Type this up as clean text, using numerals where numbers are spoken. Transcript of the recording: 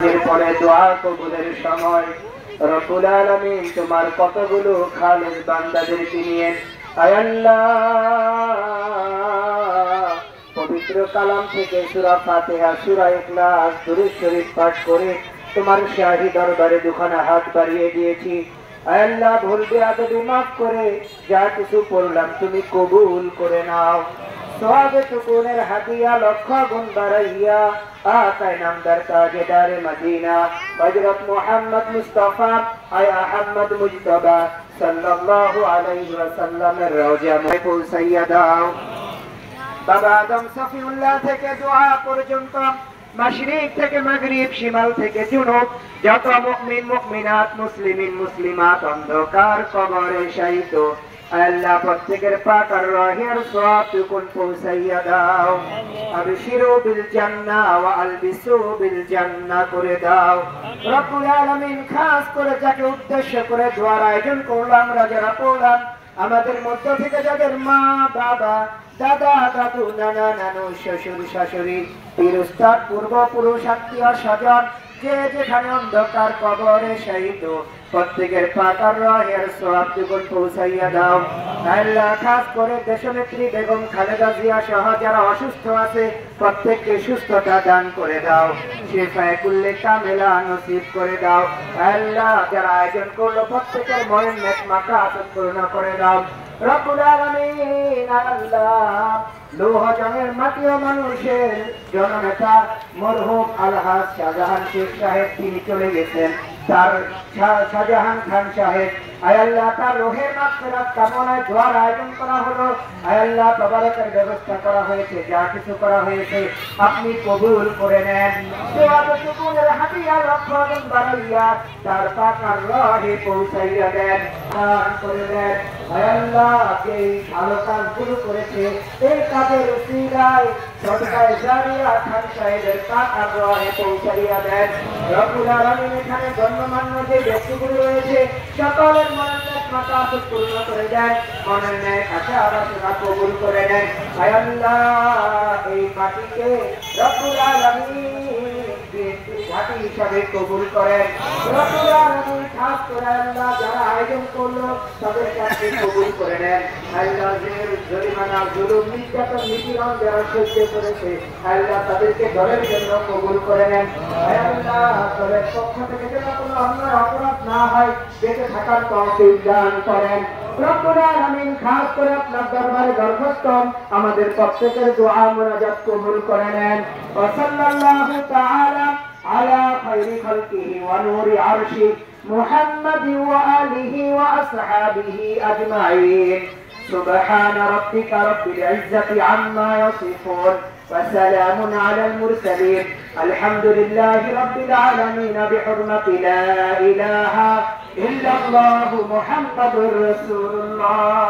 এরপরে দোয়া কবুলের সময় রব্বুল আলামিন তোমার কতগুলো খালেস বান্দাদেরকে নিয়ে আয় আল্লাহ পবিত্র কালাম থেকে সূরা ফাতিহা, সূরা ইখলাস, দুরূদ শরীফ পাঠ করে তোমার শাহী দরবারে দুখানা হাত বাড়িয়ে দিয়েছি। আয় আল্লাহ ভুল বেয়াদবি মাফ করে যা কিছু পড়লাম তুমি কবুল করে নাও। সওয়াবে সুকুনের হাদিয়া লক্ষ গুণ বাড়াইয়া আতায় নামদার তাজেদারে মদিনা হযরত মুহাম্মদ মুস্তাফা আয় আহমদ মুজতবা সাল্লাল্লাহু আলাইহি ওয়াসাল্লামের রওজায় পৌঁছাইয়া দাও। বাবা আদম সফিউল্লাহ থেকে দোয়া পর্যন্ত, মাশরিক থেকে মাগরিব, শিমাল থেকে জুনুব, যত মুমিন মুমিনাত, মুসলিমিন মুসলিমাত অন্ধকার কবরে শায়িত আল্লাহ প্রত্যেকের পাক আর রহের সওয়াবটুকুন পৌঁছাইয়া দাও। আবশিরু বিল জান্নাহ ওয়া আলবিসু বিল জান্নাহ করে দাও রব্বুল আলামিন। খাস করে যাকে উদ্দেশ্য করে দোয়ার আয়োজন করলাম, আমরা যারা পড়লাম, আমাদের মধ্য থেকে যাদের মা বাবা, দাদা দাদু, নানা নানু, শ্বশুর শাশুড়ি, পীর উস্তাদ, পূর্বপুরুষ, আত্মীয় স্বজন যে যেখানে অন্ধকার কবরে শায়িত প্রত্যেকের পাক আর রহের সওয়াবটুকুন পৌঁছাইয়া দাও। আল্লাহ খাস করে দেশনেত্রী বেগম খালেদা জিয়া সহ যারা অসুস্থ আছে প্রত্যেককে সুস্থতা দান করে দাও, শিফায়ে কুল্লি কামিলা নসিব করে দাও। আল্লাহ যারা আয়োজন করলো প্রত্যেকের মনের নেক মাকাসদ পূর্ণ করে দাও রব্বুল আলামিন। আল্লাহ লৌহ জঙের মাটি ও মানুষের জননেতা মরহুম আলহাজ শাহজাহান শেখ সাহেব তিনি চলে গেছেন, তার শাহজাহান খান সাহেব আয় আল্লাহ তার রোহের মাগফিরাত কামনায় দোয়ার আয়োজন করা হলো। আয় আল্লাহ তবারকের ব্যবস্থা করা হয়েছে, যা কিছু করা হয়েছে আপনি কবুল করে নেন। সওয়াবে সুকুনের হাদিয়া লক্ষ গুণ বাড়াইয়া তার পাক আর রহে পৌঁছাইয়া দেন, দান করে দেন। আয় আল্লাহ এই ভালো কাজ শুরু করেছে, এই কাজের উসিলায় সদকায়ে জারিয়া খান সাহেবের পাক আর রহে পৌঁছাইয়া দেন রব্বুল আলামিন। এখানে গণ্যমান্য যে ব্যক্তিগুলো রয়েছে সকলের মনের নেক মাকাসদ পূর্ণ করে দেন, মনের নেক আশা বাসনা কবুল করে নেন। আয় আল্লাহ এই মাটিকে রব্বুল আলামিন ঘাটি হিসাবে কবুল করেন রব্বুল আলামিন। খাস করে আল্লাহ যারা আয়োজন করলো তাদের কাছে কবুল করে নেন। আল্লাহ জরিমানা, জুলুম, নির্যাতন, নিপীড়ন যারা সহ্য করেছে আল্লাহ তাদেরকে দলের জন্য কবুল করে নেন। আল্লাহ দলের পক্ষ থেকে যেন কোনো অন্যায় অপরাধ না হয় বেঁচে থাকার তৌফিক দান করেন রব্বুল আলামিন। খাস করে আপনার দরবারে দরখাস্ত আমাদের প্রত্যেকের দোয়া মুনাজাত কবুল করে নেন। ওয়া সাল্লাল্লাহু তাআলা আলা খায়রি খালকিহি ওয়া নূরি আরশি মুহাম্মাদি ওয়া আলিহি ওয়া আসহাবিহি আজমাইন। সুবহান রাব্বিকা রাব্বিল ইজ্জাতি আম্মা ইয়াসিফুন ওয়া সালামুন আলাল মুরসালিন আলহামদুলিল্লাহি রাব্বিল আলামিন বিহুরমাতি লা ইলাহা ইল্লাল্লাহু মুহাম্মাদুর রাসূলুল্লাহ।